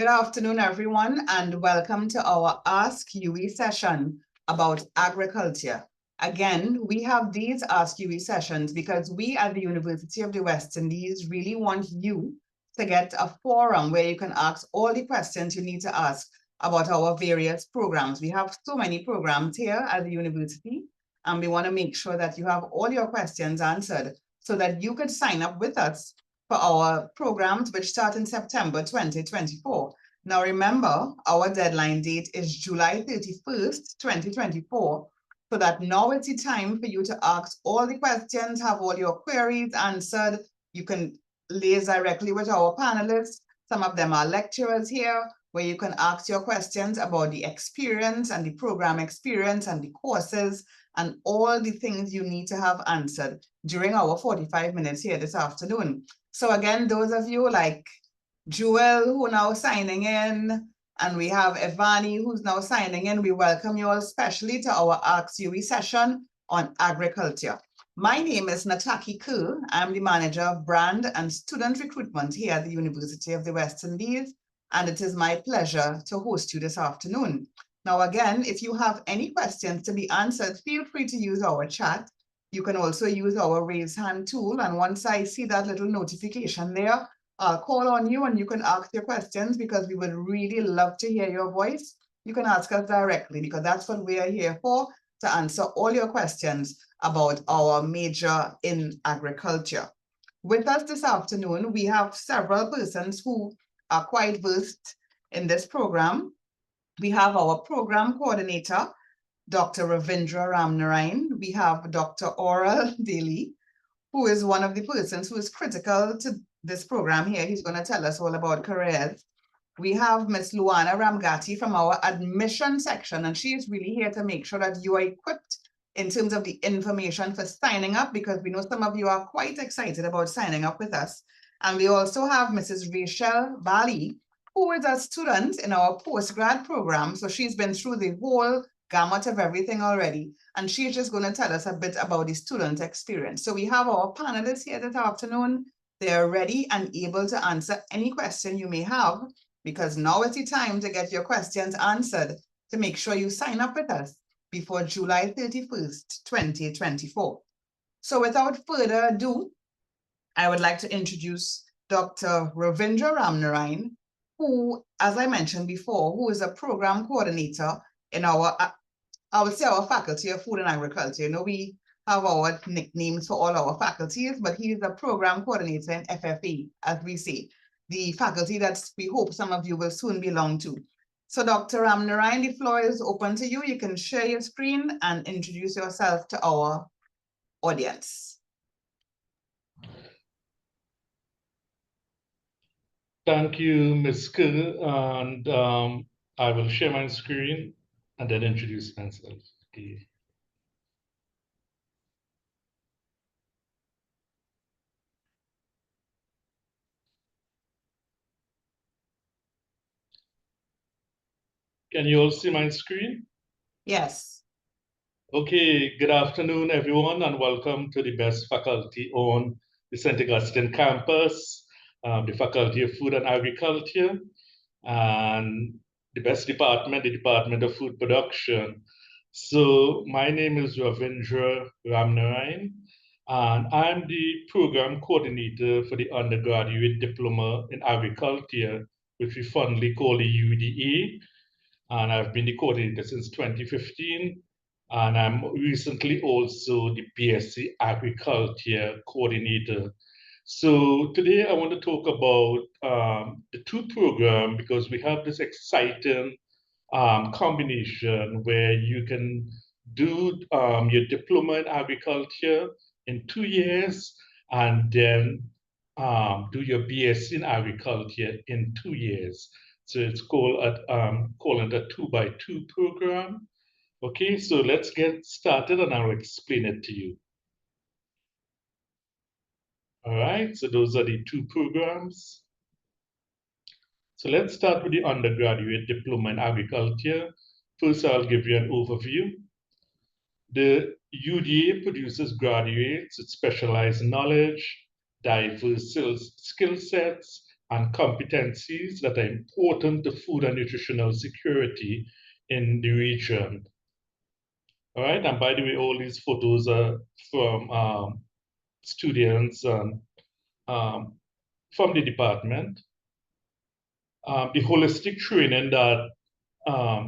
Good afternoon, everyone, and welcome to our Ask UWI session about agriculture. Again, we have these Ask UWI sessions because we at the University of the West Indies really want you to get a forum where you can ask all the questions you need to ask about our various programs. We have so many programs here at the university, and we want to make sure that you have all your questions answered so that you could sign up with us for our programs, which start in September 2024. Now, remember, our deadline date is July 31st, 2024, so that now is the time for you to ask all the questions, have all your queries answered. You can liaise directly with our panelists. Some of them are lecturers here, where you can ask your questions about the experience and the program experience and the courses and all the things you need to have answered during our 45 minutes here this afternoon. So again, those of you like Jewel who are now signing in, and we have Evani who's now signing in, we welcome you all especially to our Ask UWI session on agriculture. My name is Nataki Kerr. I'm the Manager of Brand and Student Recruitment here at the University of the West Indies, and it is my pleasure to host you this afternoon. Now again, if you have any questions to be answered, feel free to use our chat. You can also use our raise hand tool, and once I see that little notification there, I'll call on you and you can ask your questions because we would really love to hear your voice. You can ask us directly because that's what we are here for, to answer all your questions about our major in agriculture. With us this afternoon, we have several persons who are quite versed in this program. We have our program coordinator, Dr. Ravindra Ramnarayan. We have Dr. Oral Daly, who is one of the persons who is critical to this program here. He's going to tell us all about careers. We have Ms. Luana Ramgati from our admission section, and she is really here to make sure that you are equipped in terms of the information for signing up, because we know some of you are quite excited about signing up with us. And we also have Mrs. Rachel Bali, who is a student in our postgrad program. So she's been through the whole gamut of everything already, and she's just going to tell us a bit about the student experience. So we have our panelists here this afternoon. They're ready and able to answer any question you may have, because now is the time to get your questions answered to make sure you sign up with us before July 31st, 2024. So without further ado, I would like to introduce Dr. Ravindra Ramnarayan, who, as I mentioned before, who is a program coordinator in our, I would say, our Faculty of Food and Agriculture. You know, we have our nicknames for all our faculties, but he is a program coordinator in FFA, as we say, the faculty that we hope some of you will soon belong to. So Dr. Ramnarayan, the floor is open to you. You can share your screen and introduce yourself to our audience. Thank you, Ms. Kerr, and I will share my screen and then introduce myself. Okay. Can you all see my screen? Yes. Okay, good afternoon, everyone, and welcome to the best faculty on the St. Augustine campus, the Faculty of Food and Agriculture, and the best department, the Department of Food Production. So my name is Ravindra Ramnarayan, and I'm the program coordinator for the undergraduate diploma in agriculture, which we fondly call the UDA. And I've been the coordinator since 2015. And I'm recently also the BSc Agriculture coordinator. So today I want to talk about the two programs, because we have this exciting combination where you can do your diploma in agriculture in 2 years and then do your BSc in agriculture in 2 years. So it's called a 2x2 program. Okay, so let's get started and I'll explain it to you. All right, so those are the two programs. So let's start with the undergraduate diploma in agriculture. First, I'll give you an overview. The UDA produces graduates with specialized knowledge, diverse skill sets, and competencies that are important to food and nutritional security in the region. All right, and by the way, all these photos are from students from the department. The holistic training that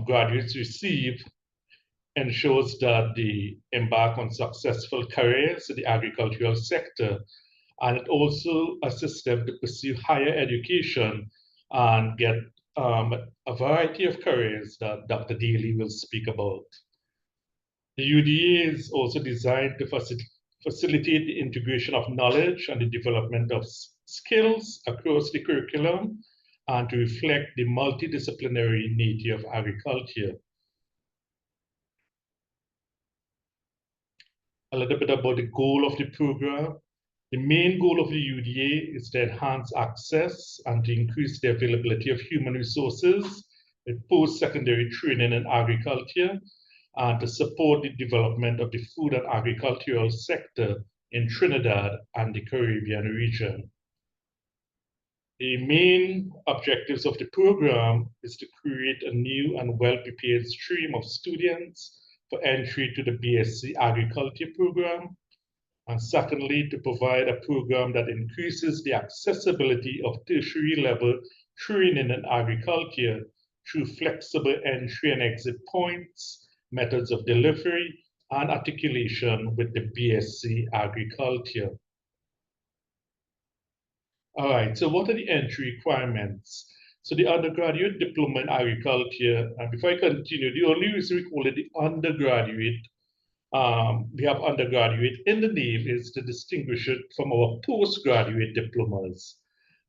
graduates receive ensures that they embark on successful careers in the agricultural sector, and it also assists them to pursue higher education and get a variety of careers that Dr. Daly will speak about. The UDA is also designed to facilitate the integration of knowledge and the development of skills across the curriculum and to reflect the multidisciplinary nature of agriculture. A little bit about the goal of the program. The main goal of the UDA is to enhance access and to increase the availability of human resources with post-secondary training in agriculture and to support the development of the food and agricultural sector in Trinidad and the Caribbean region. The main objectives of the program is to create a new and well-prepared stream of students for entry to the BSc Agriculture program, and secondly, to provide a program that increases the accessibility of tertiary level training in agriculture through flexible entry and exit points, methods of delivery, and articulation with the BSc Agriculture. All right, so what are the entry requirements? So the undergraduate diploma in agriculture, and before I continue, the only reason we call it the undergraduate, we have undergraduate in the name is to distinguish it from our postgraduate diplomas.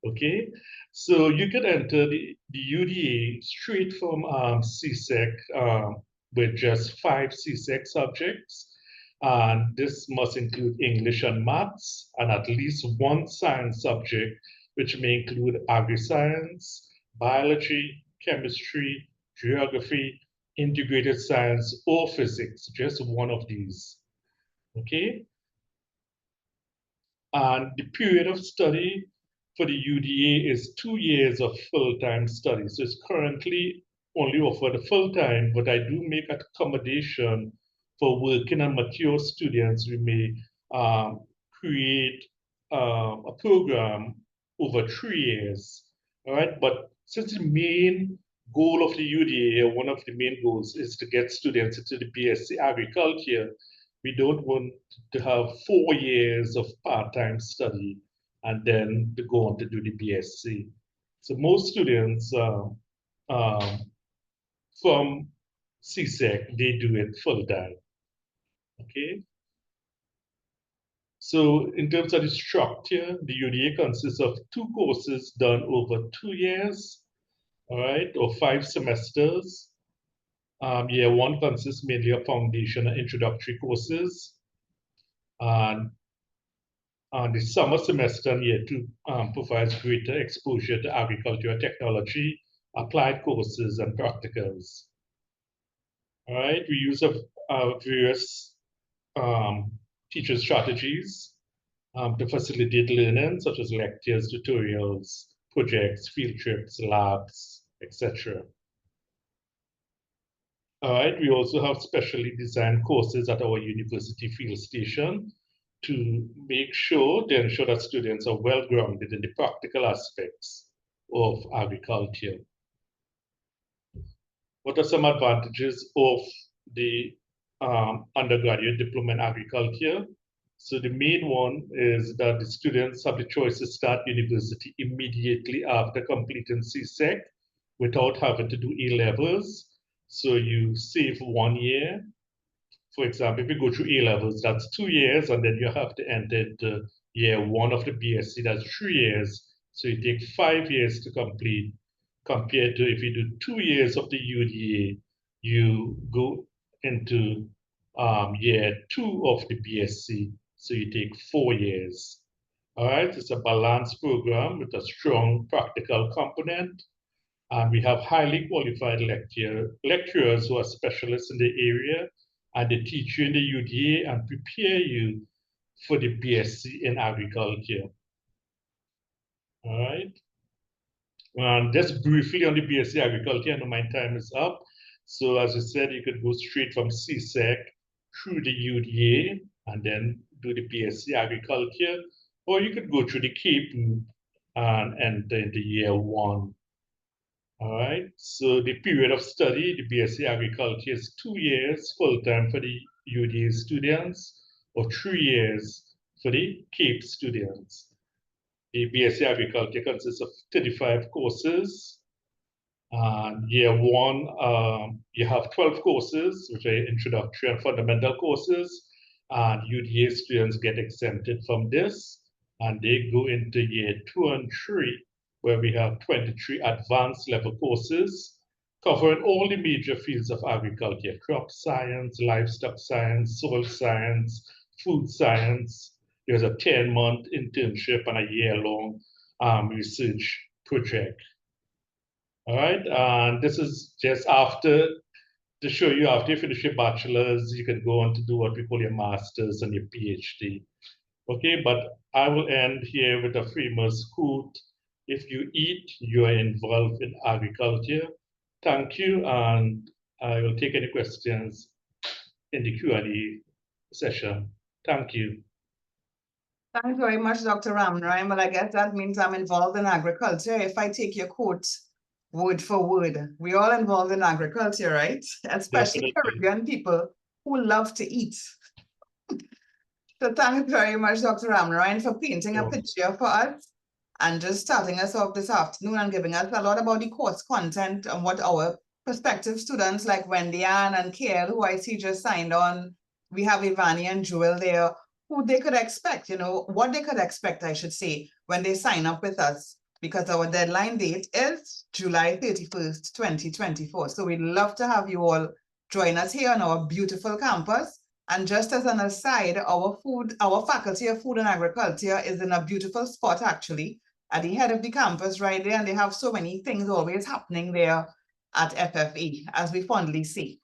Okay, so you can enter the UDA straight from CSEC with just 5 CSEC subjects. And this must include English and maths, and at least 1 science subject, which may include agri-science, biology, chemistry, geography, integrated science, or physics, just one of these, okay? And the period of study for the UDA is 2 years of full-time study. So it's currently only offered full-time, but I do make accommodation for working and mature students. We may create a program over 3 years, all right? But since the main goal of the UDA, one of the main goals, is to get students into the BSc Agriculture, we don't want to have 4 years of part-time study and then to go on to do the BSc. So most students from CSEC, they do it full-time, okay? So in terms of the structure, the UDA consists of 2 courses done over 2 years, all right, or 5 semesters. Year 1 consists mainly of foundation and introductory courses. And the summer semester in year 2 provides greater exposure to agricultural technology, applied courses, and practicals. All right, we use various teacher strategies to facilitate learning, such as lectures, tutorials, projects, field trips, labs, etc. All right, we also have specially designed courses at our university field station to ensure that students are well grounded in the practical aspects of agriculture. What are some advantages of the undergraduate diploma in agriculture? So the main one is that the students have the choice to start university immediately after completing CSEC without having to do A-levels. So you save 1 year. For example, if you go through A-levels, that's 2 years, and then you have to enter into year 1 of the BSc, that's 3 years. So you take 5 years to complete, compared to if you do 2 years of the UDA, you go into year 2 of the BSc, so you take 4 years. All right, it's a balanced program with a strong practical component. And we have highly qualified lecturers who are specialists in the area, and they teach you in the UDA and prepare you for the BSc in agriculture. All right. Just briefly on the BSc Agriculture, I know my time is up. So as I said, you could go straight from CSEC through the UDA and then do the BSc Agriculture, or you could go through the CAPE route and enter into year one. All right, so the period of study, the BSc Agriculture is 2 years full-time for the UDA students, or 3 years for the CAPE students. The BSc Agriculture consists of 35 courses. Year one, you have 12 courses, which are introductory and fundamental courses. And UDA students get exempted from this. And they go into year 2 and 3, where we have 23 advanced level courses covering all the major fields of agriculture: crop science, livestock science, soil science, food science. There's a 10-month internship and a year-long research project. All right, and this is just after, to show you, after you finish your bachelor's, you can go on to do what we call your master's and your PhD. Okay, but I will end here with a famous quote: if you eat, you are involved in agriculture. Thank you, and I will take any questions in the Q&A session. Thank you. Thanks very much, Dr. Ramnarayan. Well, I guess that means I'm involved in agriculture. If I take your quote word for word, we're all involved in agriculture, right? Especially Definitely. Caribbean people who love to eat. So thanks very much, Dr. Ramnarayan, for painting a picture for us and just starting us off this afternoon and giving us a lot about the course content and what our prospective students like Wendy Ann and Kael, who I see just signed on, we have Ivani and Joel there, who they could expect, you know, what they could expect, I should say, when they sign up with us, because our deadline date is July 31st, 2024. So we'd love to have you all join us here on our beautiful campus. And just as an aside, our Faculty of Food and Agriculture is in a beautiful spot, actually, at the head of the campus right there, and they have so many things always happening there at FFA, as we fondly say.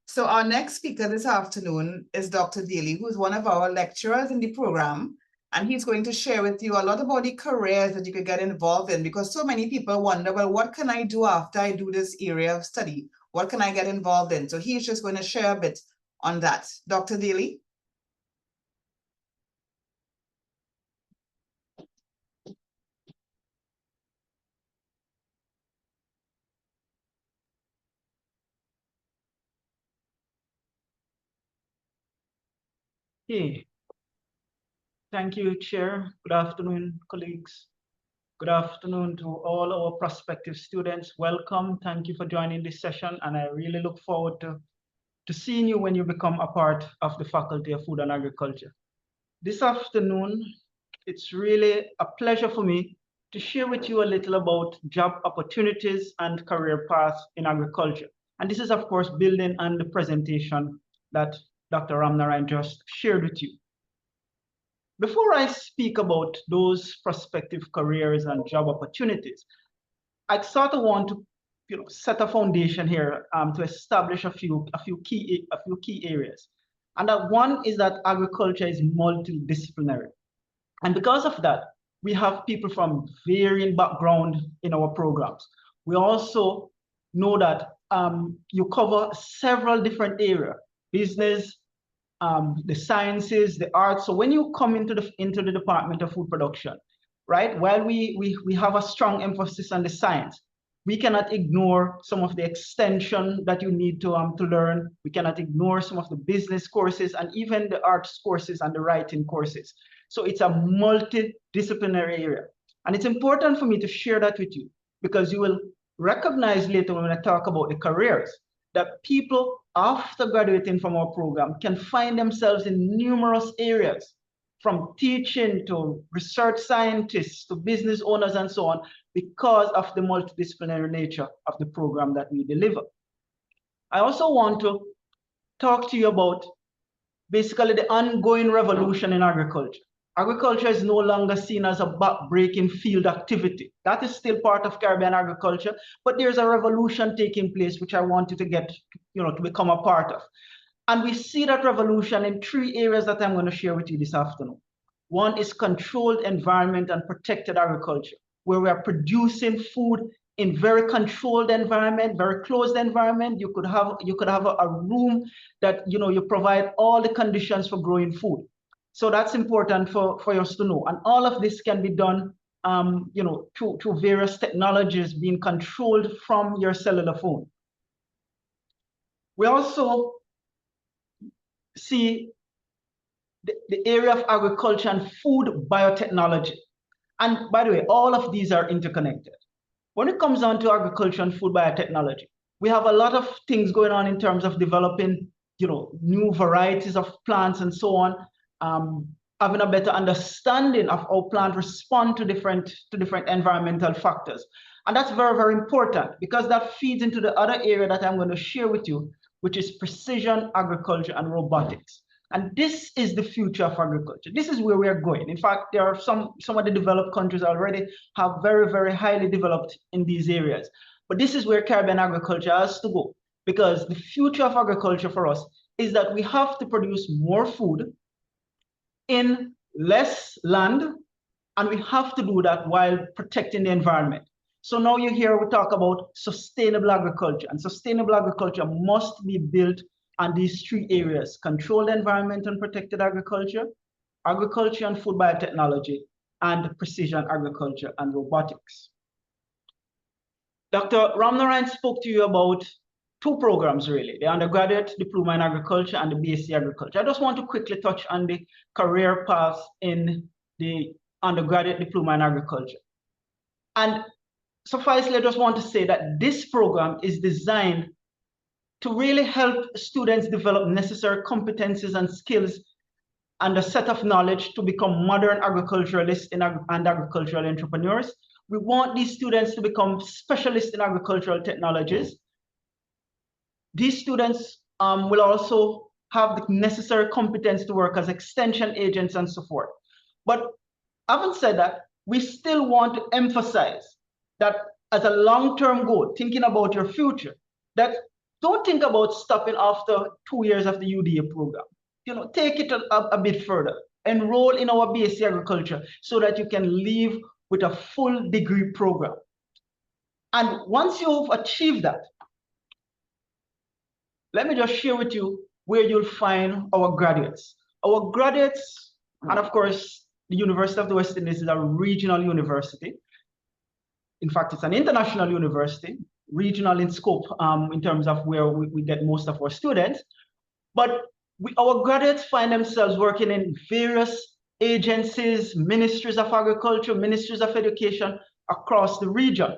So our next speaker this afternoon is Dr. Daly, who's one of our lecturers in the program, and he's going to share with you a lot about the careers that you could get involved in, because so many people wonder, well, what can I do after I do this area of study? What can I get involved in? So he's just going to share a bit on that. Dr. Daly? Hey, thank you, Chair. Good afternoon, colleagues. Good afternoon to all our prospective students. Welcome. Thank you for joining this session, and I really look forward to seeing you when you become a part of the Faculty of Food and Agriculture. This afternoon, it's really a pleasure for me to share with you a little about job opportunities and career paths in agriculture. And this is, of course, building on the presentation that Dr. Ramnarayan just shared with you. Before I speak about those prospective careers and job opportunities, I sort of want to set a foundation here to establish a few key areas. And that one is that agriculture is multidisciplinary. And because of that, we have people from varying background in our programs. We also know that you cover several different areas: business, the sciences, the arts. So when you come into the Department of Food Production, right, while we have a strong emphasis on the science, we cannot ignore some of the extension that you need to learn. We cannot ignore some of the business courses and even the arts courses and the writing courses. So it's a multidisciplinary area. And it's important for me to share that with you, because you will recognize later when I talk about the careers that people after graduating from our program can find themselves in numerous areas, from teaching to research scientists to business owners and so on, because of the multidisciplinary nature of the program that we deliver. I also want to talk to you about basically the ongoing revolution in agriculture. Agriculture is no longer seen as a back-breaking field activity. That is still part of Caribbean agriculture, but there's a revolution taking place, which I want you to get, to become a part of. And we see that revolution in 3 areas that I'm going to share with you this afternoon. One is controlled environment and protected agriculture. where we are producing food in very controlled environment, very closed environment. You could have a room that you provide all the conditions for growing food. So that's important for us to know. And all of this can be done through various technologies being controlled from your cellular phone. We also see the area of agriculture and food biotechnology. And by the way, all of these are interconnected. When it comes down to agriculture and food biotechnology, we have a lot of things going on in terms of developing, new varieties of plants and so on, having a better understanding of how plants respond to different environmental factors. And that's very, very important because that feeds into the other area that I'm going to share with you, which is precision agriculture and robotics. And this is the future of agriculture. This is where we are going. In fact, there are some of the developed countries already have very, very highly developed in these areas. But this is where Caribbean agriculture has to go, because the future of agriculture for us is that we have to produce more food in less land, and we have to do that while protecting the environment. So now you hear we talk about sustainable agriculture, and sustainable agriculture must be built on these three areas: controlled environment and protected agriculture, agriculture and food biotechnology, and precision agriculture and robotics. Dr. Ramnarayan spoke to you about two programs, really, the undergraduate diploma in agriculture and the BSc agriculture. I just want to quickly touch on the career path in the undergraduate diploma in agriculture. And sufficely, I just want to say that this program is designed to really help students develop necessary competencies and skills and a set of knowledge to become modern agriculturalists and agricultural entrepreneurs. We want these students to become specialists in agricultural technologies. These students will also have the necessary competence to work as extension agents and so forth. But having said that, we still want to emphasize that as a long-term goal, thinking about your future, that don't think about stopping after 2 years of the UDA program. Take it a bit further. Enroll in our BSc agriculture so that you can leave with a full degree program. And once you've achieved that, let me just share with you where you'll find our graduates. Our graduates, and of course, the University of the West Indies is a regional university. In fact, it's an international university, regional in scope in terms of where we get most of our students. But our graduates find themselves working in various agencies, ministries of agriculture, ministries of education across the region.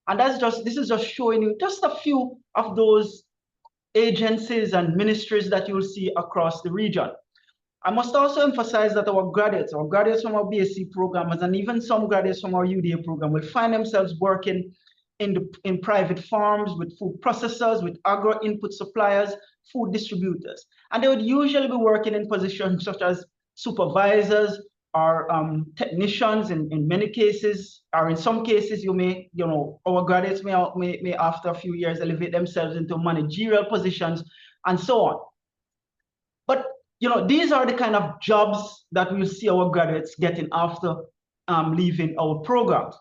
And this is just showing you just a few of those agencies and ministries that you'll see across the region. I must also emphasize that our graduates from our BSc programs, and even some graduates from our UDA program will find themselves working in private farms, with food processors, with agro input suppliers, food distributors. And they would usually be working in positions such as supervisors or technicians in many cases, or in some cases, our graduates may after a few years elevate themselves into managerial positions and so on. But these are the kind of jobs that we'll see our graduates getting after leaving our programs.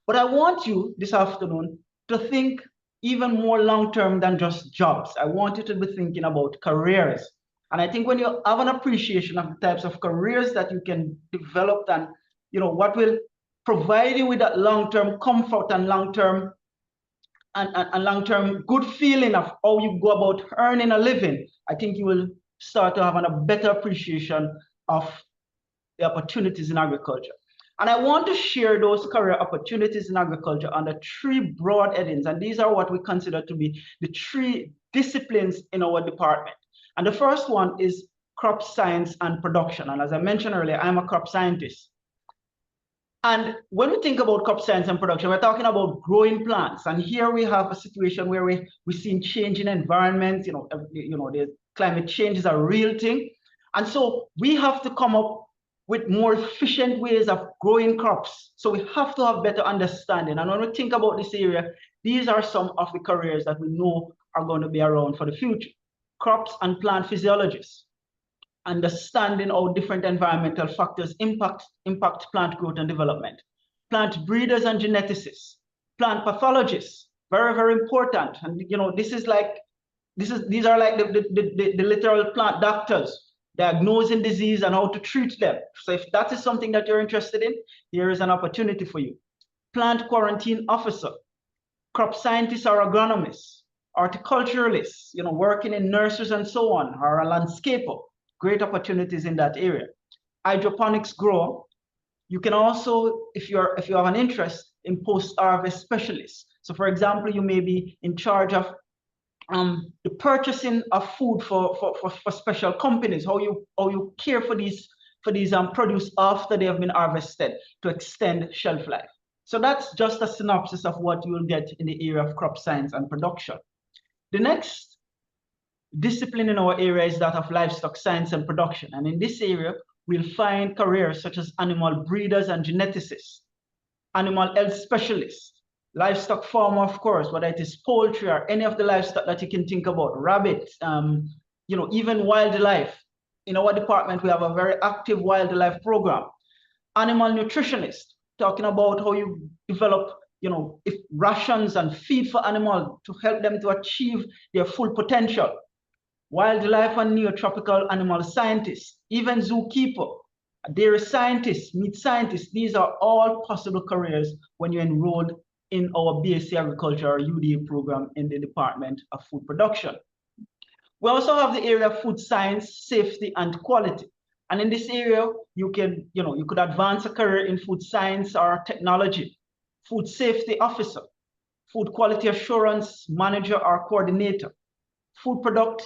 But I want you this afternoon to think even more long-term than just jobs. I want you to be thinking about careers. And I think when you have an appreciation of the types of careers that you can develop and what will provide you with that long-term comfort and long-term good feeling of how you go about earning a living, I think you will start to have a better appreciation of the opportunities in agriculture. And I want to share those career opportunities in agriculture under three broad headings. And these are what we consider to be the three disciplines in our department. And the first one is crop science and production. And as I mentioned earlier, I'm a crop scientist. And when we think about crop science and production, we're talking about growing plants. And here we have a situation where we're seeing changing environments, the climate change is a real thing. And so we have to come up with more efficient ways of growing crops. So we have to have better understanding. And when we think about this area, these are some of the careers that we know are going to be around for the future. Crops and plant physiologists, understanding how different environmental factors impact plant growth and development. plant breeders and geneticists, plant pathologists, very, very important. And you know, these are like the literal plant doctors diagnosing disease and how to treat them. So if that is something that you're interested in, here is an opportunity for you. Plant quarantine officer, crop scientists or agronomists, horticulturalists, you know, working in nurseries and so on, or a landscaper, great opportunities in that area. Hydroponics grower. You can also, if you have an interest in post-harvest specialists. So for example, you may be in charge of the purchasing of food for special companies, how you care for these produce after they have been harvested to extend shelf life. So that's just a synopsis of what you will get in the area of crop science and production. The next discipline in our area is that of livestock science and production. And in this area, we'll find careers such as animal breeders and geneticists, animal health specialists, livestock farmer, of course, whether it is poultry or any of the livestock that you can think about, rabbits, you know, even wildlife. In our department, we have a very active wildlife program. Animal nutritionist, talking about how you develop, you know, if rations and feed for animals to help them to achieve their full potential. Wildlife and neotropical animal scientists, even zookeeper, dairy scientists, meat scientists. These are all possible careers when you're enrolled in our BSc Agriculture or UDA program in the Department of Food Production. We also have the area of food science, safety, and quality. And in this area, you could advance a career in food science or technology, food safety officer, food quality assurance manager or coordinator, food product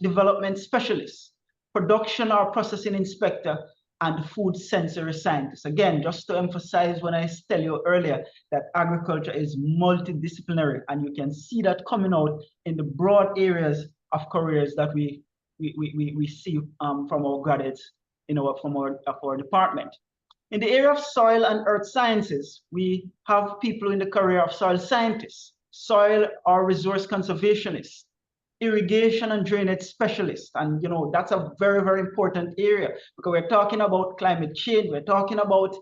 development specialist, production or processing inspector, and food sensory scientist. Again, just to emphasize when I tell you earlier that agriculture is multidisciplinary, and you can see that coming out in the broad areas of careers that we see from our graduates from our department. In the area of soil and earth sciences, we have people in the career of soil scientists, soil or resource conservationists, irrigation and drainage specialists. And you know, that's a very, very important area because we're talking about climate change, we're talking about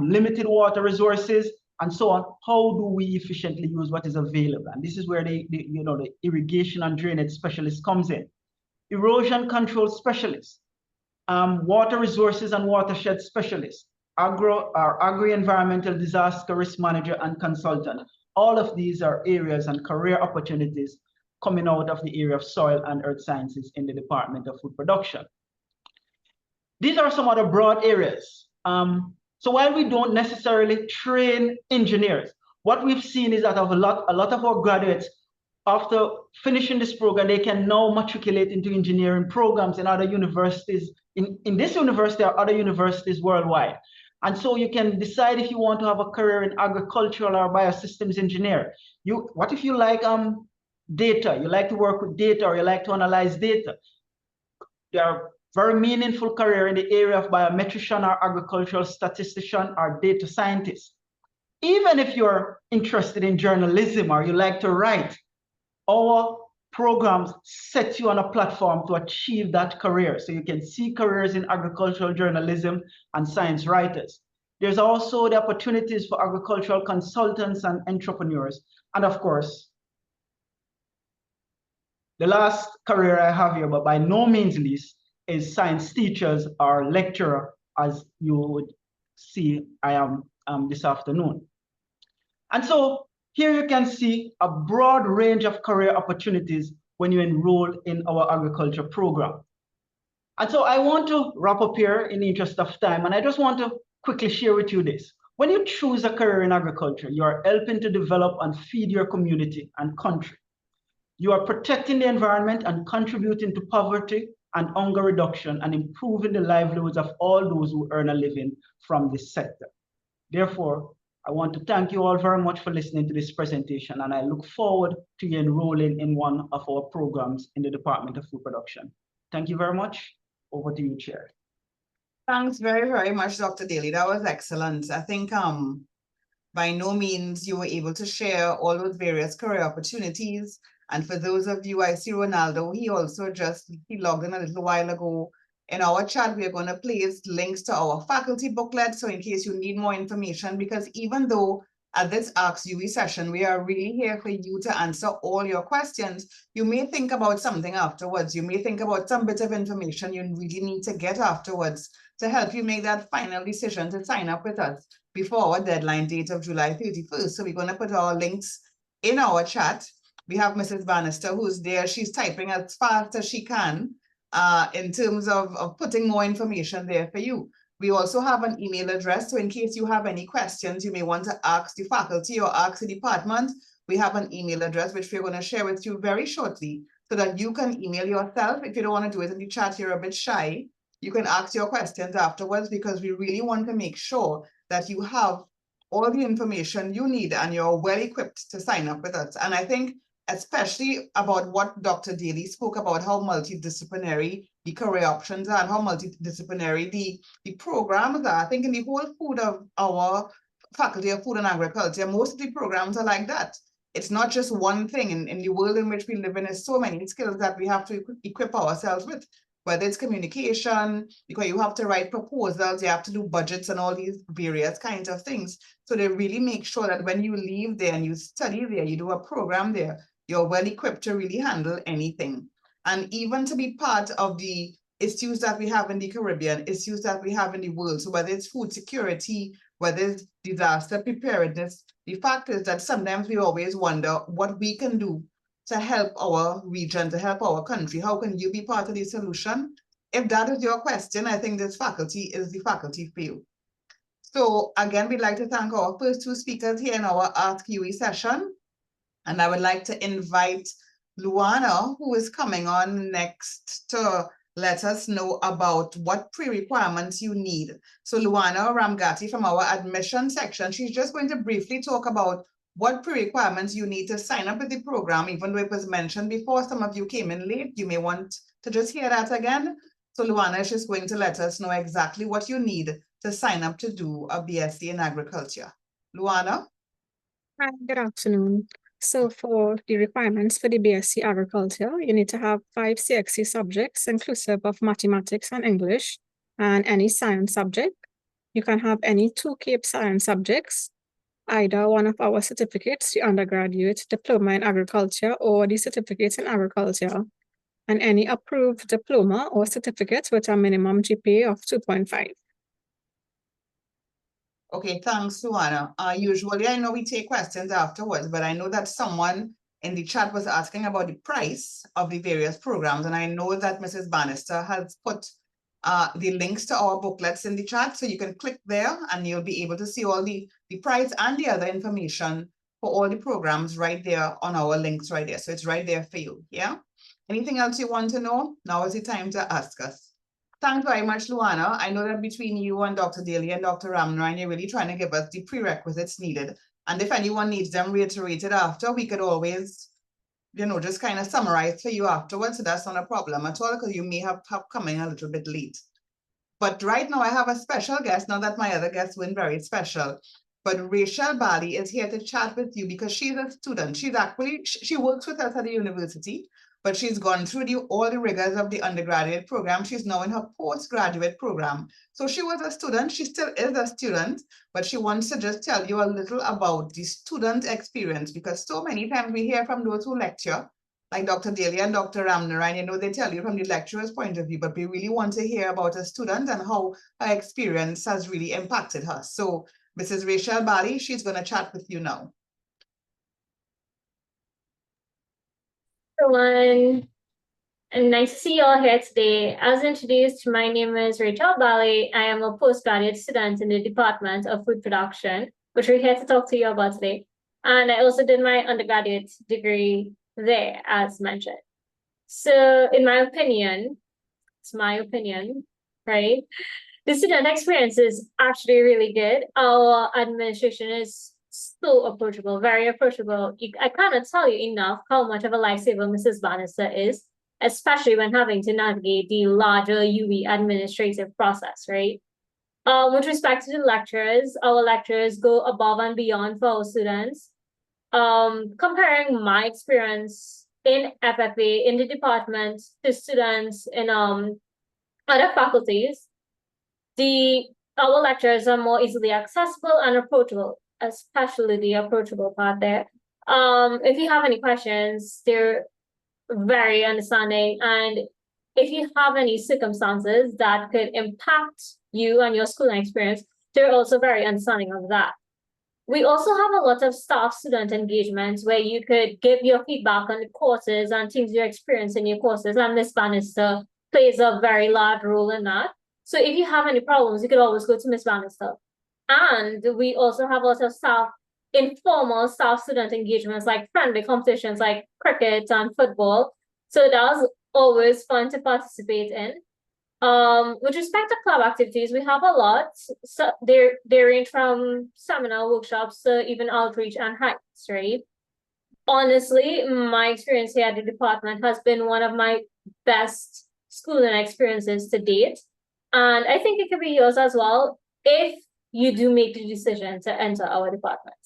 limited water resources and so on. How do we efficiently use what is available? And this is where the irrigation and drainage specialist comes in. Erosion control specialist, water resources and watershed specialist, agri-environmental disaster risk manager and consultant. All of these are areas and career opportunities coming out of the area of soil and earth sciences in the Department of Food Production. These are some other broad areas. So while we don't necessarily train engineers, what we've seen is that a lot of our graduates, after finishing this program, they can now matriculate into engineering programs in other universities, in this university or other universities worldwide. And so you can decide if you want to have a career in agricultural or biosystems engineer. What if you like data, you like to work with data, or you like to analyze data? There are very meaningful career in the area of biometrician or agricultural statistician or data scientist. Even if you're interested in journalism or you like to write, our programs set you on a platform to achieve that career. So you can see careers in agricultural journalism and science writers. There's also the opportunities for agricultural consultants and entrepreneurs. And of course, the last career I have here, but by no means least, is science teachers or lecturer, as you would see I am this afternoon. And so here you can see a broad range of career opportunities when you enroll in our agriculture program. And so I want to wrap up here in the interest of time, and I just want to quickly share with you this. When you choose a career in agriculture, you are helping to develop and feed your community and country. You are protecting the environment and contributing to poverty and hunger reduction and improving the livelihoods of all those who earn a living from this sector. Therefore, I want to thank you all very much for listening to this presentation, and I look forward to you enrolling in one of our programs in the Department of Food Production. Thank you very much. Over to you, Chair. Thanks very, very much, Dr. Daly. That was excellent. I think by no means you were able to share all those various career opportunities. And for those of you, I see Ronaldo, he logged in a little while ago In our chat, we are going to place links to our faculty booklet. So in case you need more information, because even though at this Ask UWI session, we are really here for you to answer all your questions, you may think about something afterwards. You may think about some bit of information you really need to get afterwards to help you make that final decision to sign up with us before our deadline date of July 31st. So we're going to put our links in our chat. We have Mrs. Bannister who's there. She's typing as fast as she can in terms of putting more information there for you. We also have an email address. So in case you have any questions, you may want to ask the faculty or ask the department. We have an email address, which we're going to share with you very shortly so that you can email yourself. If you don't want to do it in the chat, you're a bit shy, you can ask your questions afterwards, because we really want to make sure that you have all the information you need and you're well equipped to sign up with us. And I think especially about what Dr. Daly spoke about, how multidisciplinary the career options are and how multidisciplinary the programs are. I think in the whole food of our Faculty of Food and Agriculture, most of the programs are like that. It's not just one thing. In the world in which we live in, there's so many skills that we have to equip ourselves with, whether it's communication, because you have to write proposals, you have to do budgets and all these various kinds of things. So they really make sure that when you leave there and you study there, you do a program there, you're well equipped to really handle anything. And even to be part of the issues that we have in the Caribbean, issues that we have in the world. So whether it's food security, whether it's disaster preparedness, the fact is that sometimes we always wonder what we can do to help our region, to help our country. How can you be part of the solution? If that is your question, I think this faculty is the faculty for you. So again, we'd like to thank our first two speakers here in our Ask UWI session. And I would like to invite Luana, who is coming on next, to let us know about what pre-requirements you need. So Luana Ramgati from our admission section, she's just going to briefly talk about what pre-requirements you need to sign up with the program. Even though it was mentioned before, some of you came in late, you may want to just hear that again. So Luana is just going to let us know exactly what you need to sign up to do a BSc in agriculture. Luana? Hi, good afternoon. So for the requirements for the BSc Agriculture, you need to have 5 CXC subjects inclusive of mathematics and English and any science subject. You can have any 2 CAPE science subjects, either one of our certificates, the undergraduate diploma in agriculture or the certificates in agriculture, and any approved diploma or certificates with a minimum GPA of 2.5. Okay, thanks, Luana. Usually I know we take questions afterwards, but I know that someone in the chat was asking about the price of the various programs. And I know that Mrs. Bannister has put the links to our booklets in the chat. So you can click there and you'll be able to see all the price and the other information for all the programs right there on our links right there. So it's right there for you, yeah? Anything else you want to know? Now is the time to ask us. Thanks very much, Luana. I know that between you and Dr. Daly and Dr. Ramnaran, you're really trying to give us the prerequisites needed. And if anyone needs them reiterated after, we could always, just kind of summarize for you afterwards. So that's not a problem at all, because you may have come in a little bit late. But right now I have a special guest, not that my other guests weren't very special. But Rachel Bali is here to chat with you because she's a student. She works with us at the university, but she's gone through all the rigors of the undergraduate program. She's now in her postgraduate program. So she was a student, she still is a student, but she wants to just tell you a little about the student experience, because so many times we hear from those who lecture, like Dr. Daly and Dr. Ramnaran, they tell you from the lecturer's point of view, but we really want to hear about a student and how her experience has really impacted her. So Mrs. Rachel Bali, she's going to chat with you now. Everyone, and nice to see you all here today. As introduced, my name is Rachel Bali. I am a postgraduate student in the Department of Food Production, which we're here to talk to you about today. And I also did my undergraduate degree there, as mentioned. So in my opinion, it's my opinion, right? The student experience is actually really good. Our administration is so approachable, very approachable. I cannot tell you enough how much of a lifesaver Mrs. Bannister is, especially when having to navigate the larger UWI administrative process, right? With respect to the lecturers, our lecturers go above and beyond for our students. Comparing my experience in FFA in the department to students in other faculties, our lectures are more easily accessible and approachable, especially the approachable part there. If you have any questions, they're very understanding, and if you have any circumstances that could impact you and your schooling experience, they're also very understanding of that. We also have a lot of staff-student engagements where you could give your feedback on the courses and things you experience in your courses, and Ms. Bannister plays a very large role in that. So if you have any problems, you could always go to Ms. Bannister. And we also have a lot of informal staff-student engagements, like friendly competitions like cricket and football. So that was always fun to participate in. With respect to club activities, we have a lot. So they range from seminar workshops to even outreach and hikes, right? Honestly, my experience here at the department has been one of my best schooling experiences to date. And I think it could be yours as well if you do make the decision to enter our department.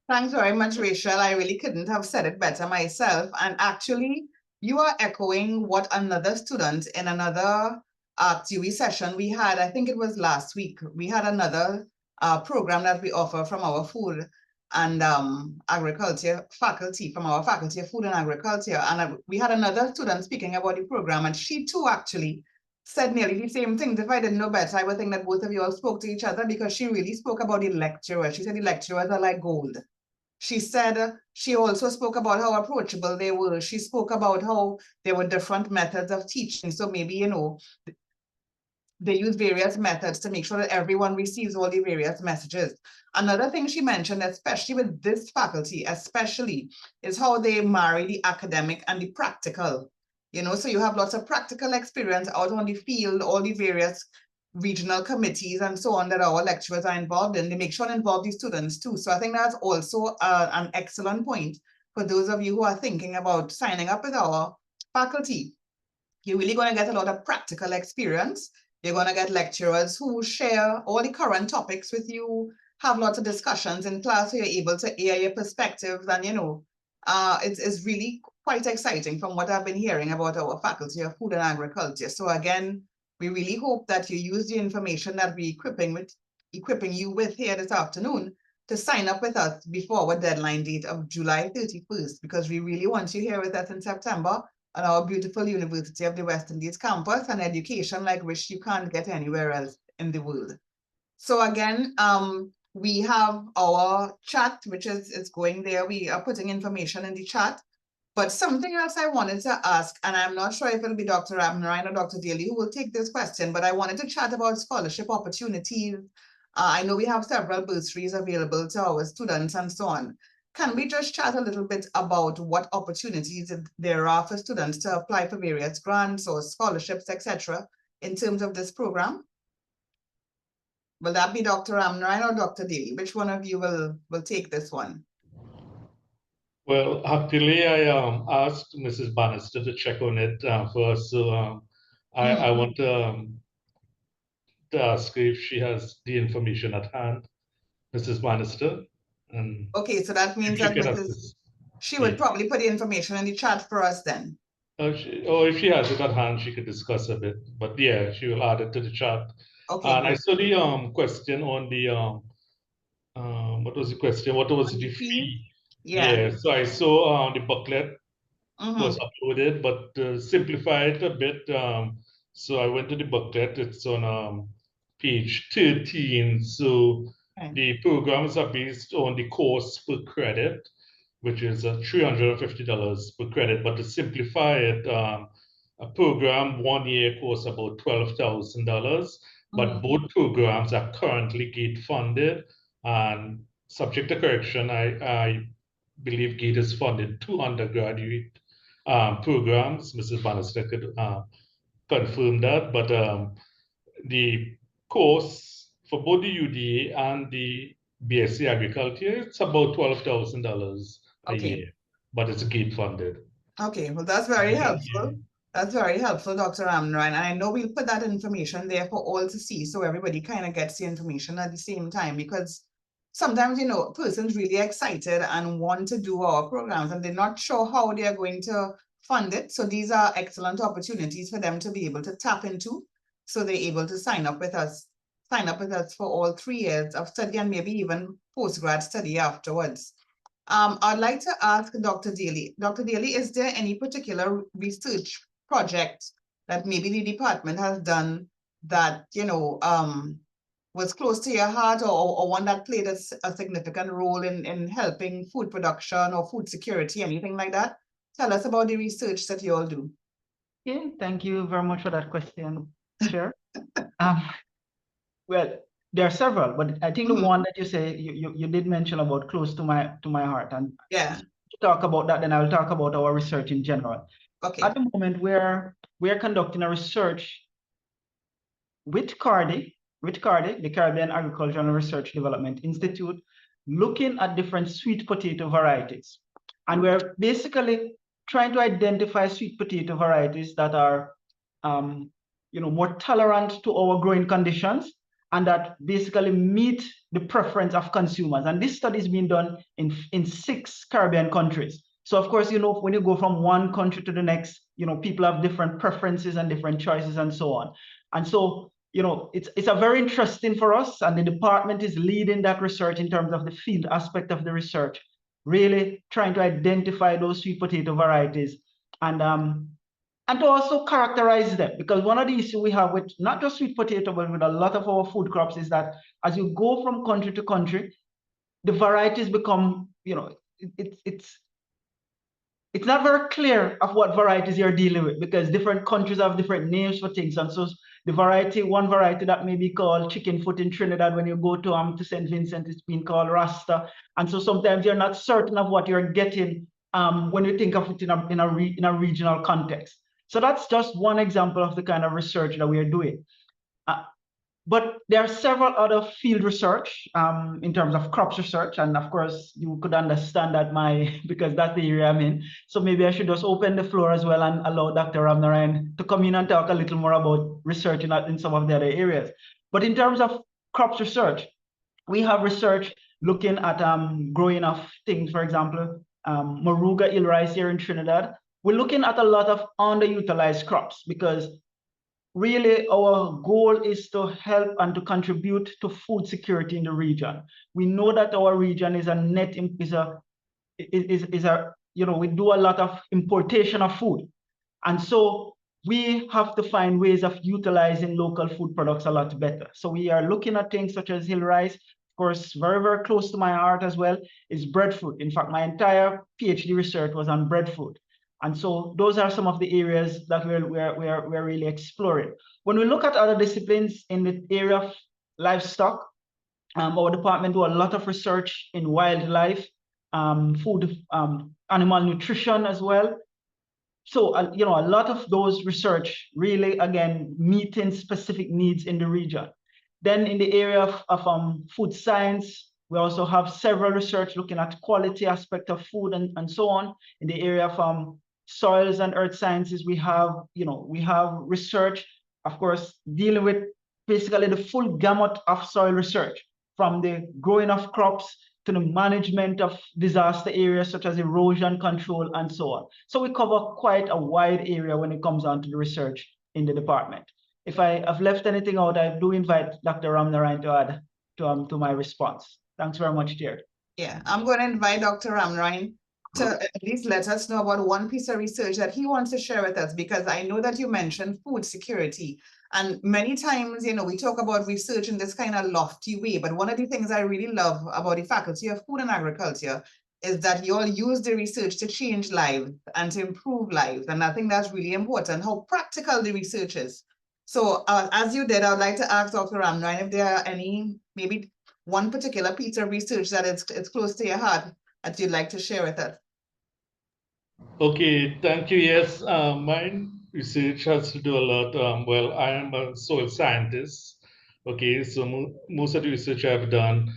Thanks very much, Rachel. I really couldn't have said it better myself. And actually, you are echoing what another student in another Ask UWI session we had, I think it was last week, we had another program that we offer from our food and agriculture faculty, from our faculty of food and agriculture. And we had another student speaking about the program, and she too actually said nearly the same things. If I didn't know better, I would think that both of you all spoke to each other, because she really spoke about the lecturers. She said the lecturers are like gold. She said she also spoke about how approachable they were. She spoke about how there were different methods of teaching. So maybe, you know, they use various methods to make sure that everyone receives all the various messages. Another thing she mentioned, especially with this faculty, especially, is how they marry the academic and the practical. You know, so you have lots of practical experience out on the field, all the various regional committees and so on that our lecturers are involved in. They make sure to involve the students too. So I think that's also an excellent point for those of you who are thinking about signing up with our faculty. You're really going to get a lot of practical experience. You're going to get lecturers who share all the current topics with you, have lots of discussions in class, so you're able to air your perspectives. And, you know, it's really quite exciting from what I've been hearing about our faculty of food and agriculture. So again, we really hope that you use the information that we're equipping you with here this afternoon to sign up with us before our deadline date of July 31st, because we really want you here with us in September on our beautiful University of the West Indies campus, and education like which you can't get anywhere else in the world. So again, we have our chat, which is going there. We are putting information in the chat. But something else I wanted to ask, and I'm not sure if it'll be Dr. Ramnarine or Dr. Daly who will take this question, but I wanted to chat about scholarship opportunities. I know we have several bursaries available to our students and so on. Can we just chat a little bit about what opportunities there are for students to apply for various grants or scholarships, etc., in terms of this program? Will that be Dr. Ramnarine or Dr. Daly? Which one of you will take this one? Well, actually, I asked Mrs. Bannister to check on it first. So I want to ask her if she has the information at hand, Mrs. Bannister. And okay, so that means that she would probably put the information in the chat for us then. Or if she has it at hand, she could discuss a bit. But yeah, she will add it to the chat. Okay. And I saw the question on the what was the question? What was the fee? Yeah. So I saw the booklet was uploaded, but to simplify it a bit, so I went to the booklet. It's on page 13. So the programs are based on the course per credit, which is $350 per credit. But to simplify it, a program 1 year costs about $12,000. But both programs are currently GATE funded, and subject to correction, I believe GATE is funded 2 undergraduate programs. Mrs. Bannister could confirm that, but the course for both the UDA and the BSc Agriculture, it's about $12,000 a year, but it's GATE funded. Okay, well, that's very helpful. That's very helpful, Dr. Ramnarine. And I know we'll put that information there for all to see, so everybody kind of gets the information at the same time, because sometimes, you know, a person's really excited and want to do our programs and they're not sure how they're going to funded. So these are excellent opportunities for them to be able to tap into. So they're able to sign up with us for all 3 years of study and maybe even postgrad study afterwards. I'd like to ask Dr. Daly. Dr. Daly, is there any particular research project that maybe the department has done that, was close to your heart, or one that played a significant role in helping food production or food security, anything like that? Tell us about the research that you all do. Yeah, thank you very much for that question, Chair. Well, there are several, but I think the one that you say you did mention about close to my heart, and yeah, to talk about that, then I will talk about our research in general. Okay. At the moment, we're conducting a research with CARDI, the Caribbean Agricultural and Research Development Institute, looking at different sweet potato varieties. And we're basically trying to identify sweet potato varieties that are more tolerant to our growing conditions and that basically meet the preference of consumers. And this study is being done in 6 Caribbean countries. So of course, when you go from one country to the next, people have different preferences and different choices and so on. And so, it's a very interesting for us, and the department is leading that research in terms of the field aspect of the research, really trying to identify those sweet potato varieties and to also characterize them, because one of the issues we have with not just sweet potato, but with a lot of our food crops is that as you go from country to country, the varieties become, it's not very clear of what varieties you're dealing with, because different countries have different names for things. And so one variety that may be called chicken foot in Trinidad, when you go to St. Vincent, it's been called Rasta. And so sometimes you're not certain of what you're getting when you think of it in a regional context. So that's just one example of the kind of research that we are doing. But there are several other field research in terms of crops research. And of course, you could understand that because that's the area I'm in. So maybe I should just open the floor as well and allow Dr. Ramnarayan to come in and talk a little more about research in some of the other areas. But in terms of crops research, we have research looking at growing of things, for example, Moruga eel rice here in Trinidad. We're looking at a lot of underutilized crops, because really our goal is to help and to contribute to food security in the region. We know that our region is we do a lot of importation of food. And so we have to find ways of utilizing local food products a lot better. So we are looking at things such as hill rice. Of course, very, very close to my heart as well is breadfruit. In fact, my entire PhD research was on breadfruit. And so those are some of the areas that we're really exploring. When we look at other disciplines in the area of livestock, our department do a lot of research in wildlife, food, animal nutrition as well. So, a lot of those research really, again, meeting specific needs in the region. Then in the area of food science, we also have several research looking at quality aspect of food and so on. In the area of soils and earth sciences, we have research, of course, dealing with basically the full gamut of soil research, from the growing of crops to the management of disaster areas such as erosion control and so on. So we cover quite a wide area when it comes on to the research in the department. If I have left anything out, I do invite Dr. Ramnarayan to add to my response. Thanks very much, Chair. Yeah, I'm going to invite Dr. Ramnarayan to at least let us know about one piece of research that he wants to share with us, because I know that you mentioned food security. And many times, we talk about research in this kind of lofty way, but one of the things I really love about the Faculty of Food and Agriculture is that you all use the research to change lives and to improve lives. And I think that's really important, how practical the research is. So as you did, I would like to ask Dr. Ramnarayan if there are maybe one particular piece of research that it's close to your heart that you'd like to share with us. Okay, thank you. Yes, my research has to do a lot. Well, I am a soil scientist. Okay, so most of the research I've done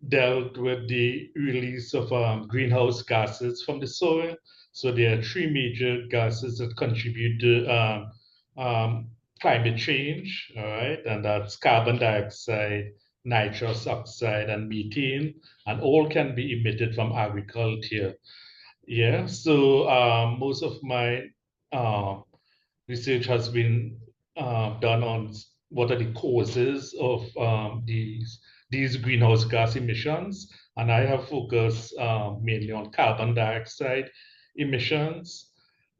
dealt with the release of greenhouse gases from the soil. So there are 3 major gases that contribute to climate change, all right? And that's carbon dioxide, nitrous oxide, and methane, and all can be emitted from agriculture. Yeah, so most of my research has been done on what are the causes of these greenhouse gas emissions, and I have focused mainly on carbon dioxide emissions,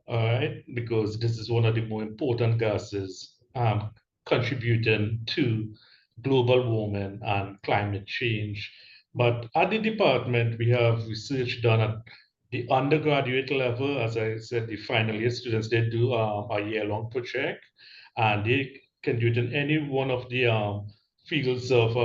all right, because this is one of the more important gases contributing to global warming and climate change. But at the department, we have research done at the undergraduate level. As I said, the final year students, they do a year-long project, and they can do it in any one of the fields of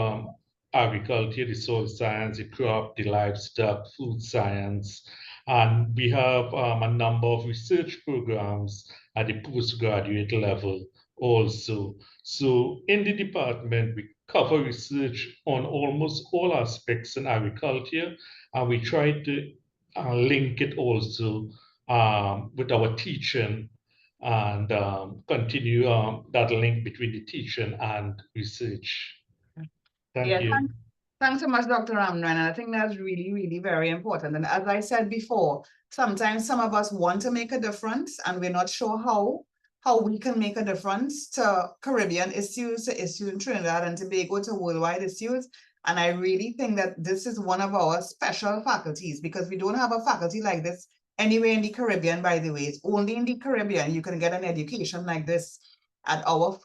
agriculture, the soil science, the crop, the livestock, food science. And we have a number of research programs at the postgraduate level also. So in the department, we cover research on almost all aspects in agriculture, and we try to link it also with our teaching and continue that link between the teaching and research. Thank you. Thanks so much, Dr. Amran. And I think that's really, really very important. And as I said before, sometimes some of us want to make a difference and we're not sure how we can make a difference to Caribbean issues, to issues in Trinidad and Tobago, to worldwide issues. And I really think that this is one of our special faculties, because we don't have a faculty like this anywhere in the Caribbean, by the way. It's only in the Caribbean you can get an education like this at our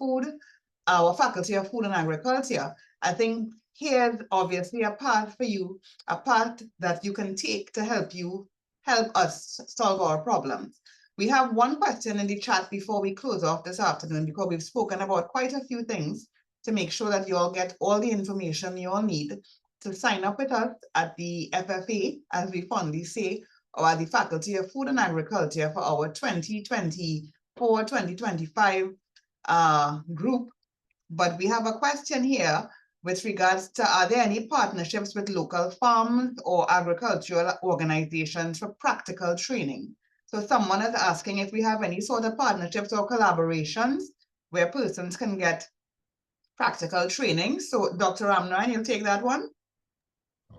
Faculty of Food and Agriculture. I think here's obviously a path for you, a path that you can take to help us solve our problems. We have one question in the chat before we close off this afternoon, because we've spoken about quite a few things to make sure that you all get all the information you all need to sign up with us at the FFA, as we fondly say, or at the Faculty of Food and Agriculture for our 2024-2025 group. But we have a question here with regards to, are there any partnerships with local farms or agricultural organizations for practical training? So someone is asking if we have any sort of partnerships or collaborations where persons can get practical training. So Dr. Amran, you'll take that one?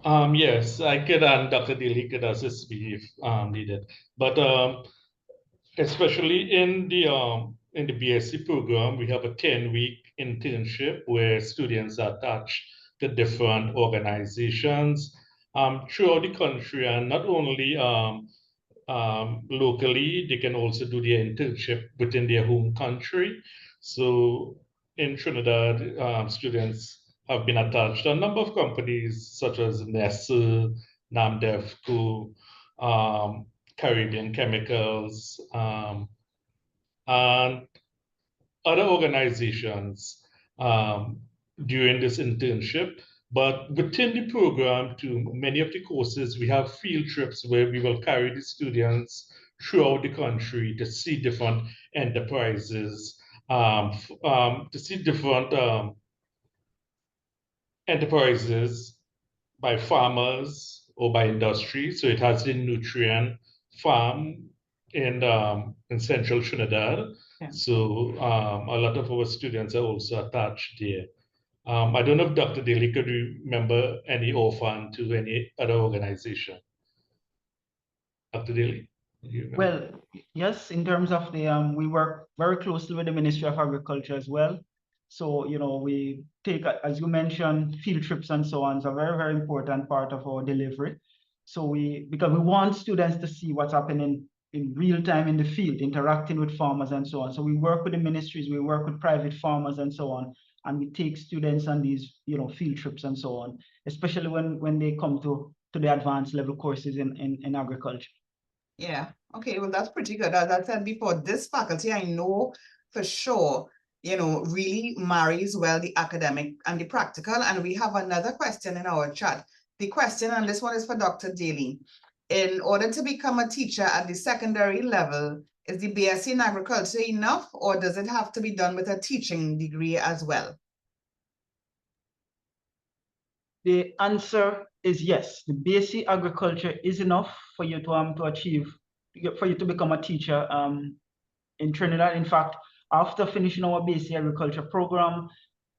Yes, I could, and Dr. Daly could assist me if needed. But especially in the BSc program, we have a 10-week internship where students are attached to different organizations throughout the country, and not only locally, they can also do their internship within their home country. So in Trinidad, students have been attached to a number of companies such as Nestle, Namdefco, Caribbean Chemicals, and other organizations during this internship. But within the program, to many of the courses, we have field trips where we will carry the students throughout the country to see different enterprises, enterprises by farmers or by industry. So it has the nutrient farm in central Trinidad. Yeah. So a lot of our students are also attached there. I don't know if Dr. Daly could remember any orphan to any other organization. Dr. Daly? Well, yes, in terms of the, we work very closely with the Ministry of Agriculture as well. So, you know, we take, as you mentioned, field trips and so on is a very, very important part of our delivery. So because we want students to see what's happening in real time in the field, interacting with farmers and so on. So we work with the ministries, we work with private farmers and so on. And we take students on these, you know, field trips and so on, especially when they come to the advanced level courses in agriculture. Yeah, okay, well, that's pretty good. As I said before, this faculty, I know for sure, you know, really marries well the academic and the practical. And we have another question in our chat. The question, and this one is for Dr. Daly. In order to become a teacher at the secondary level, is the BSc in agriculture enough, or does it have to be done with a teaching degree as well? The answer is yes. The BSc agriculture is enough for you to achieve, for you to become a teacher in Trinidad. In fact, after finishing our BSc agriculture program,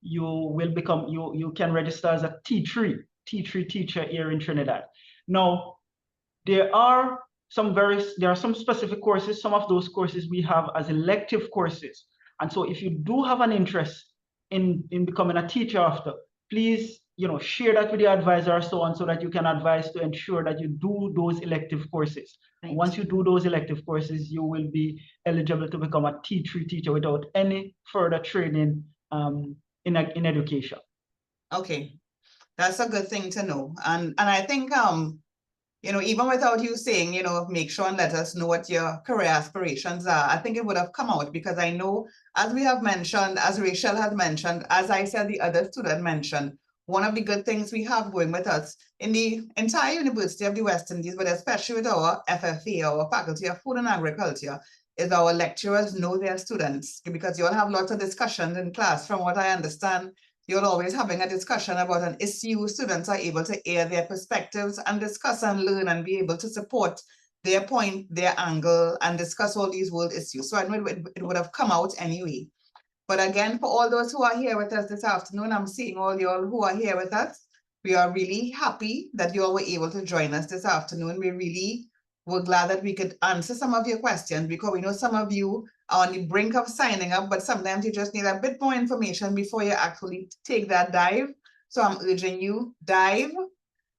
you will become, you can register as a T3 teacher here in Trinidad. Now, there are there are some specific courses. Some of those courses we have as elective courses. And so if you do have an interest in becoming a teacher after, please, share that with your advisor or so on, so that you can advise to ensure that you do those elective courses. Right. Once you do those elective courses, you will be eligible to become a T3 teacher without any further training in education. Okay, that's a good thing to know. And I think even without you saying, make sure and let us know what your career aspirations are, I think it would have come out, because I know, as we have mentioned, as Rachel had mentioned, as I said, the other student mentioned, one of the good things we have going with us in the entire University of the West Indies, but especially with our FFA, our Faculty of Food and Agriculture, is our lecturers know their students, because you all have lots of discussions in class. From what I understand, you're always having a discussion about an issue. Students are able to air their perspectives and discuss and learn and be able to support their point, their angle, and discuss all these world issues. So I know it would have come out anyway. But again, for all those who are here with us this afternoon, I'm seeing all y'all who are here with us. We are really happy that you all were able to join us this afternoon. We really were glad that we could answer some of your questions, because we know some of you are on the brink of signing up, but sometimes you just need a bit more information before you actually take that dive. So I'm urging you, dive.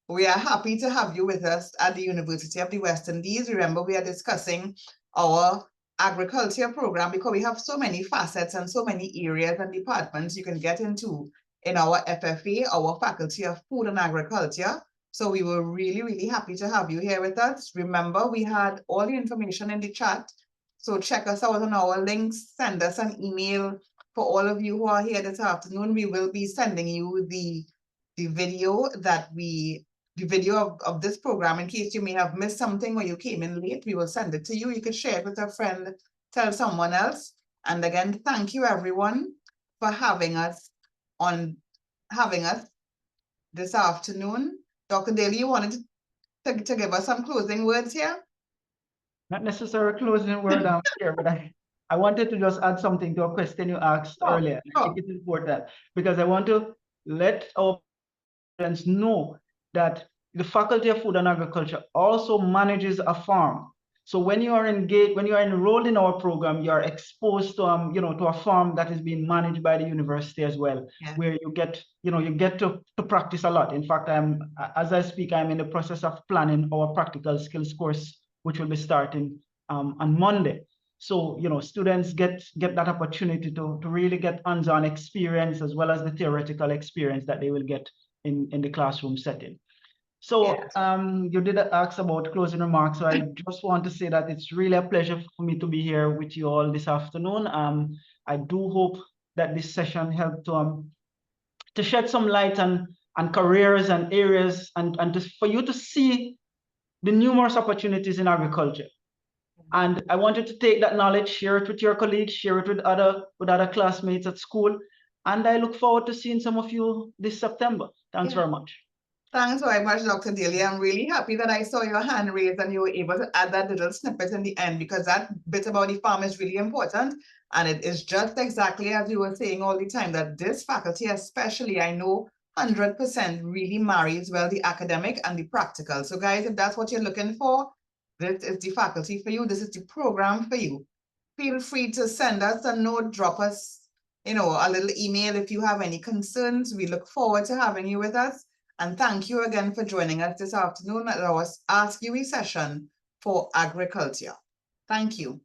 We are happy to have you with us at the University of the West Indies. Remember, we are discussing our agriculture program, because we have so many facets and so many areas and departments you can get into in our FFA, our Faculty of Food and Agriculture. So we were really, really happy to have you here with us. Remember, we had all the information in the chat. So check us out on our links, send us an email. For all of you who are here this afternoon, we will be sending you the video of this program. In case you may have missed something or you came in late, we will send it to you. You can share it with a friend, tell someone else. And again, thank you everyone for having us this afternoon. Dr. Daly, you wanted to give us some closing words here? Not necessarily closing word here, but I wanted to just add something to a question you asked earlier. Sure. I think it's important, because I want to let our students know that the Faculty of Food and Agriculture also manages a farm. So when you are engaged, when you are enrolled in our program, you are exposed to to a farm that is being managed by the university as well, where you get to practice a lot. In fact, as I speak, I'm in the process of planning our practical skills course, which will be starting on Monday. So students get that opportunity to really get hands-on experience, as well as the theoretical experience that they will get in the classroom setting. So you did ask about closing remarks. So I just want to say that it's really a pleasure for me to be here with you all this afternoon. I do hope that this session helped to shed some light on careers and areas, and for you to see the numerous opportunities in agriculture. And I want you to take that knowledge, share it with your colleagues, share it with other classmates at school. And I look forward to seeing some of you this September. Thanks very much. Thanks very much, Dr. Daly. I'm really happy that I saw your hand raised and you were able to add that little snippet in the end, because that bit about the farm is really important. And it is just exactly as you were saying all the time, that this faculty, especially, I know 100% really marries well the academic and the practical. So guys, if that's what you're looking for, this is the faculty for you. This is the program for you. Feel free to send us a note, drop us, a little email if you have any concerns. We look forward to having you with us. And thank you again for joining us this afternoon at our Ask UWI session for agriculture. Thank you.